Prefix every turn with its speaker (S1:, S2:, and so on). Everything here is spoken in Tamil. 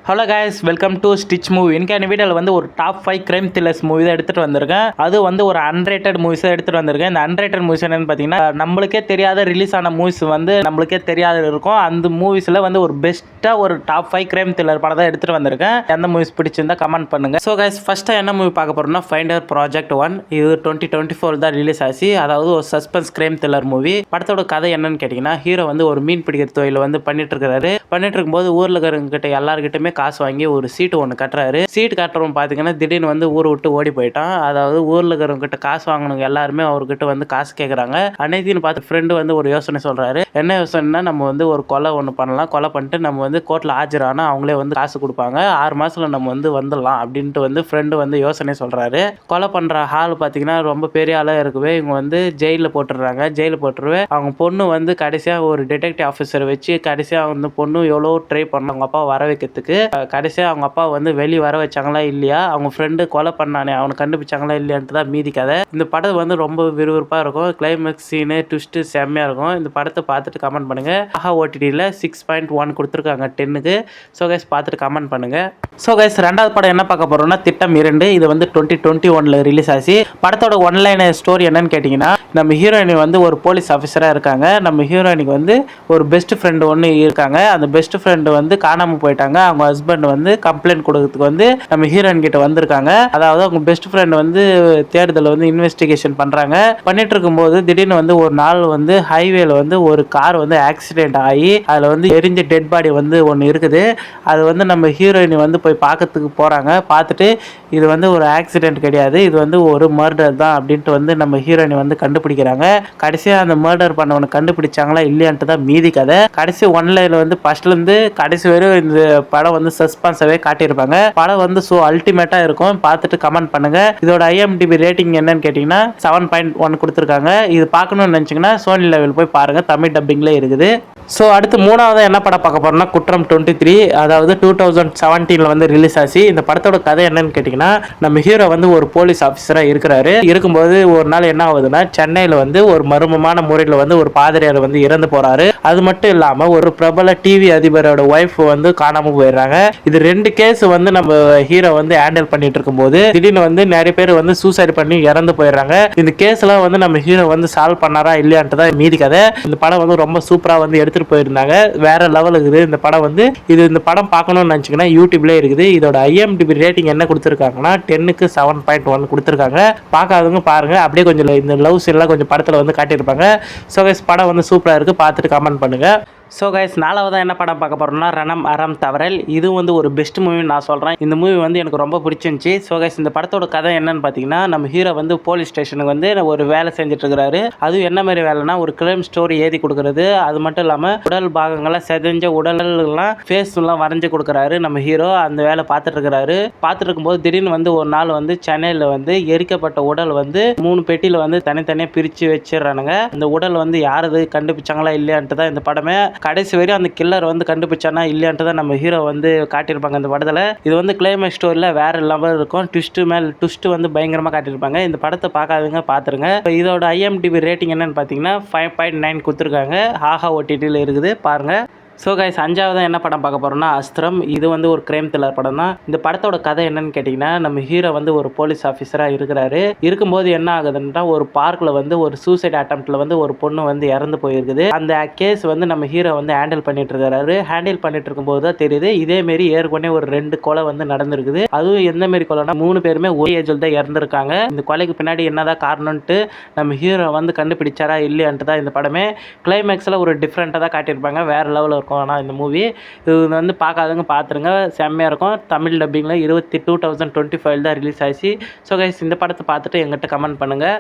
S1: Hello guys, welcome to stitch movie. எனக்கு வீடியோவில் வந்து ஒரு டாப் 5 கிரைம் த்ரில்லர்ஸ் மூவி தான் எடுத்துகிட்டு வந்திருக்கேன். அது வந்து ஒரு அன்ரேட்டட் மூவிஸ் தான் எடுத்துகிட்டு வந்திருக்கேன். இந்த அன்ரேட்டட் மூவிஸ் என்னன்னு பார்த்தீங்கன்னா, நம்மளுக்கே தெரியாத ரிலீஸ் ஆன மூவிஸ் வந்து நம்மளுக்கே தெரியாத இருக்கும். அந்த மூவிஸில் வந்து ஒரு பெஸ்ட்டாக ஒரு டாப் 5 கிரைம் த்ரில்லர் படம் தான் எடுத்துகிட்டு வந்திருக்கேன். எந்த மூவிஸ் பிடிச்சிருந்தா கமெண்ட் பண்ணுங்கள். ஸோ கைஸ், ஃபஸ்ட்டாக என்ன மூவி பார்க்க போகிறோம்னா ஃபைண்டர் ப்ராஜெக்ட் 1. இது 2024 தான் ரிலீஸ் ஆச்சு. அதாவது ஒரு சஸ்பென்ஸ் கிரைம் த்ரில்லர் மூவி. படத்தோட கதை என்னன்னு கேட்டிங்கன்னா, ஹீரோ வந்து ஒரு மீன் பிடிக்கிற தொழிலை வந்து பண்ணிட்டு இருக்காரு. பண்ணிட்டு இருக்கும்போது ஊரில் இருக்கிறவங்கிட்ட எல்லாருக்கிட்டுமே காசு வாங்கி ஒரு சீட்டு ஒன்று கட்டுறாரு. சீட்டு கட்டுறவங்க பார்த்தீங்கன்னா திடீர்னு வந்து ஊரை விட்டு ஓடி போயிட்டான். அதாவது ஊரில் இருக்கிறவங்க கிட்ட காசு வாங்கணுங்க எல்லாருமே அவர்கிட்ட வந்து காசு கேட்குறாங்க. அன்னைக்குன்னு பார்த்து ஃப்ரெண்டு வந்து ஒரு யோசனை சொல்றாரு. என்ன யோசனைனா, நம்ம வந்து ஒரு கொலை ஒன்று பண்ணலாம். கொலை பண்ணிட்டு நம்ம வந்து கோர்ட்டில் ஆஜரானா அவங்களே வந்து காசு கொடுப்பாங்க. 6 மாசத்துல நம்ம வந்து வந்துடலாம் அப்படின்ட்டு வந்து ஃப்ரெண்டு வந்து யோசனை சொல்றாரு. கொலை பண்ற ஆள் பார்த்தீங்கன்னா ரொம்ப பெரிய ஆளாக இருக்குவே. இவங்க வந்து ஜெயிலில் போட்டுடுறாங்க. ஜெயிலில் போட்டுருவே அவங்க பொண்ணு வந்து கடைசியாக ஒரு டிடெக்டிவ் ஆஃபீஸரை வச்சு கடைசியாக வந்து பொண்ணு எவ்வளோ ட்ரை பண்ண அவங்க அப்பா வர வைக்கிறதுக்கு. கடைசியாக அவங்க அப்பா வந்து வெளியே வர வச்சாங்களா இல்லையா, அவங்க ஃப்ரெண்டு கொலை பண்ணானே அவனை கண்டுபிடிச்சாங்களா இல்லையான்ட்டு தான் மீதி கதை. இந்த படம் வந்து ரொம்ப விறுவிறுப்பாக இருக்கும். கிளைமேக்ஸ் சீனு ட்விஸ்ட்டு செம்மையாக இருக்கும். இந்த படத்தை பார்த்துட்டு கமெண்ட் பண்ணுங்கள். ஆஹா ஓடிடியில் 6.1 கொடுத்துருக்காங்க 10க்கு. ஸோ கைஸ் பார்த்துட்டு கமெண்ட் பண்ணுங்கள். ஸோ கைஸ், ரெண்டாவது படம் என்ன பார்க்க போகிறோம்னா திட்டம் 2. இது வந்து 2021 ரிலீஸ் ஆச்சு. படத்தோட ஒன்லைன் ஸ்டோரி என்னன்னு கேட்டிங்கன்னா, நம்ம ஹீரோயினி வந்து ஒரு போலீஸ் ஆஃபீஸராக இருக்காங்க. நம்ம ஹீரோயினிக்கு வந்து ஒரு பெஸ்ட் ஃப்ரெண்டு ஒன்று இருக்காங்க. அந்த பெஸ்ட் ஃப்ரெண்டு வந்து காணாமல் போயிட்டாங்க. அவங்க ஹஸ்பண்ட் வந்து கம்ப்ளைண்ட் கொடுக்கறதுக்கு வந்து நம்ம ஹீரோயின் கிட்ட வந்திருக்காங்க. அதாவது அவங்க பெஸ்ட் ஃப்ரெண்ட் வந்து தேடுதல் வந்து இன்வெஸ்டிகேஷன் பண்றாங்க. பண்ணிட்டு இருக்கும்போது திடீர்னு வந்து ஒரு நாள் வந்து ஹைவேல வந்து ஒரு கார் வந்து ஆக்சிடென்ட் ஆகி அதில் வந்து எரிஞ்ச டெட் பாடி வந்து ஒன்று இருக்குது. அது வந்து நம்ம ஹீரோயினி வந்து போய் பார்க்கறதுக்கு போறாங்க. பார்த்துட்டு இது வந்து ஒரு ஆக்சிடென்ட் கிடையாது, இது வந்து ஒரு மர்டர் தான் அப்படின்ட்டு வந்து நம்ம ஹீரோயினி வந்து கண்டுபிடிக்கிறாங்க. கடைசியாக அந்த மர்டர் பண்ணவனை கண்டுபிடிச்சாங்களா இல்லையான்ட்டு தான் மீதி கதை. கடைசி ஒன்லைன்ல வந்து ஃபர்ஸ்ட்லேருந்து கடைசி வரையும் இந்த படம் வந்து சஸ்பென்ஸாவே காட்டியிருப்பாங்க. படம் வந்து ஸோ அல்டிமேட்டா இருக்கும். பார்த்துட்டு கமெண்ட் பண்ணுங்க. இதோட IMDb ரேட்டிங் என்னன்னு கேட்டீங்கன்னா 7.1 கொடுத்துருக்காங்க. இது பார்க்கணும்னு நினைச்சீங்கன்னா சோனி லெவல் போய் பாருங்க, தமிழ் டப்பிங்ல இருக்குது. ஸோ அடுத்து மூணாவது என்ன படம் பார்க்க போறோம்னா குற்றம் 23. அதாவது 2017 வந்து ரிலீஸ் ஆச்சு. இந்த படத்தோட கதை என்னன்னு கேட்டிங்கன்னா, நம்ம ஹீரோ வந்து ஒரு போலீஸ் ஆஃபீஸராக இருக்கிறாரு. இருக்கும்போது ஒரு நாள் என்ன ஆகுதுன்னா, சென்னையில் வந்து ஒரு மர்மமான முறையில் வந்து ஒரு பாதிரியார் வந்து இறந்து போறாரு. அது மட்டும் இல்லாமல் ஒரு பிரபல டிவி அதிபரோட ஒய்ஃப் வந்து காணாமல் போயிடுறாங்க. இது 2 கேஸ் வந்து நம்ம ஹீரோ வந்து ஹேண்டில் பண்ணிட்டு இருக்கும்போது திடீர்னு வந்து நிறைய பேர் வந்து சூசைட் பண்ணி இறந்து போயிடுறாங்க. இந்த கேஸ்லாம் வந்து நம்ம ஹீரோ வந்து சால்வ் பண்ணாரா இல்லையான்ட்டு தான் மீதி கதை. இந்த படம் வந்து ரொம்ப சூப்பராக வந்து எடுத்துட்டு போயிருந்தாங்க. வேற லெவல் இருக்குது இந்த படம் வந்து. இந்த படம் பார்க்கணும்னு நினைச்சீங்கன்னா யூடியூப்லேயே இருக்குது. இதோட IMDb ரேட்டிங் என்ன கொடுத்துருக்காங்கன்னா 10க்கு 7.1 கொடுத்துருக்காங்க. பார்க்காதவங்க பாருங்க. அப்படியே கொஞ்சம் இந்த லவ் சீன்லாம் கொஞ்சம் படத்தில் வந்து காட்டியிருப்பாங்க. ஸோ கைஸ், படம் வந்து சூப்பராக இருக்குது. பார்த்துட்டு கமெண்ட் பண்ணுங்க. ஸோ கைஸ், நாலாவதாக என்ன படம் பார்க்க போகிறோம்னா ரணம் அறம் தவறல். இது வந்து ஒரு பெஸ்ட் மூவின்னு நான் சொல்கிறேன். இந்த மூவி வந்து எனக்கு ரொம்ப பிடிச்சிருந்துச்சி. ஸோ கைஸ், இந்த படத்தோட கதை என்னன்னு பார்த்தீங்கன்னா, நம்ம ஹீரோ வந்து போலீஸ் ஸ்டேஷனுக்கு வந்து ஒரு வேலை செஞ்சுட்டு இருக்கிறாரு. அதுவும் என்ன மாதிரி வேலைனா ஒரு கிரைம் ஸ்டோரி எழுதி கொடுக்குறது. அது மட்டும் இல்லாமல் உடல் பாகங்கள்லாம் செதஞ்ச உடல்லாம் ஃபேஸ்லாம் வரைஞ்சி கொடுக்குறாரு நம்ம ஹீரோ. அந்த வேலை பார்த்துட்டு இருக்கிறாரு. பார்த்துட்டு இருக்கும்போது திடீர்னு வந்து ஒரு நாள் வந்து சென்னையில் வந்து எரிக்கப்பட்ட உடல் வந்து 3 பெட்டியில் வந்து தனித்தனியாக பிரித்து வச்சிடறானுங்க. இந்த உடல் வந்து யாரது கண்டுபிடிச்சாங்களா இல்லையான்ட்டு தான் இந்த படமே. கடைசி வரையும் அந்த கில்லர் வந்து கண்டுபிடிச்சானா இல்லையான்ட்டு தான் நம்ம ஹீரோ வந்து காட்டியிருப்பாங்க இந்த படத்தில். இது வந்து கிளைமேக்ஸ் ஸ்டோரியில் வேற லெவல் இருக்கும். ட்விஸ்ட் மேல் ட்விஸ்ட் வந்து பயங்கரமாக காட்டியிருப்பாங்க. இந்த படத்தை பார்க்காதவங்க பார்த்துருங்க. இதோட IMDb ரேட்டிங் என்னன்னு பார்த்தீங்கன்னா 5.9 கொடுத்துருக்காங்க. ஆஹா OTTல இருக்குது, பாருங்க. ஸோ கைஸ், அஞ்சாவது என்ன படம் பார்க்க போகிறோம்னா அஸ்திரம். இது வந்து ஒரு கிரைம் த்ரில்லர் படம் தான். இந்த படத்தோட கதை என்னன்னு கேட்டிங்கன்னா, நம்ம ஹீரோ வந்து ஒரு போலீஸ் ஆஃபீஸராக இருக்கிறாரு. இருக்கும்போது என்ன ஆகுதுன்னா, ஒரு பார்க்கில் வந்து ஒரு சூசைட் அட்டம்ப்டில் வந்து ஒரு பொண்ணு வந்து இறந்து போயிருக்குது. அந்த கேஸ் வந்து நம்ம ஹீரோ வந்து ஹேண்டில் பண்ணிட்டு இருக்கிறாரு. ஹேண்டில் பண்ணிட்டு இருக்கும்போது தான் தெரியுது இதேமாரி ஏற்கனவே ஒரு 2 கொலை வந்து நடந்திருக்குது. அதுவும் எந்த மாரி கொலைனா 3 பேருமே ஒரே ஏஜில் தான் இறந்துருக்காங்க. இந்த கொலைக்கு பின்னாடி என்னதான் காரணம்ட்டு நம்ம ஹீரோ வந்து கண்டுபிடிச்சாரா இல்லையான்ட்டு தான் இந்த படமே. கிளைமேக்ஸில் ஒரு டிஃப்ரெண்ட்டாக தான் காட்டியிருப்பாங்க. வேறு லெவலில் இருக்கும். ஆனால் இந்த மூவி இது வந்து பார்க்காதவங்க பார்த்துருங்க, செம்மையாக இருக்கும். தமிழ் டப்பிங்கில் 2025 தான் ரிலீஸ் ஆச்சு. ஸோ கைஸ், இந்த படத்தை பார்த்துட்டு எங்கிட்ட கமெண்ட் பண்ணுங்கள்.